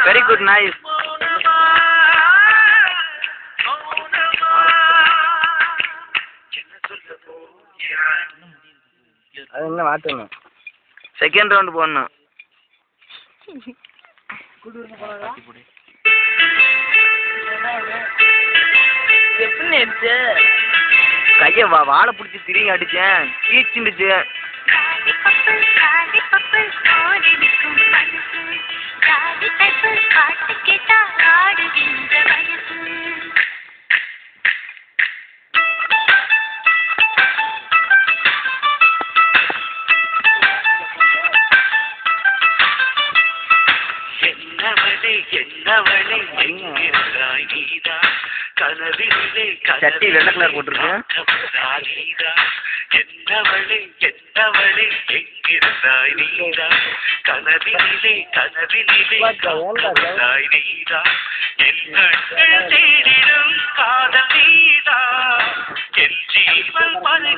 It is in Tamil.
Very good, nice. அது என்ன மாத்தணும் செகண்ட் ரவுண்ட் போடணும் எப்படி எடுத்து கையை வாழை பிடிச்சி திரும்பி அடிச்சேன் கீச்சுண்டுச்சு சட்டி வெள்ளை கலர் போட்டிருக்கு என்னவளே என்னவளே எங்கிருந்தாய் நீதா கனவினிலே கனவினிலே காத்தாய் நீதா என் கண்கள் தேடிடும் காதல் நீதா என் ஜீவன் பழகி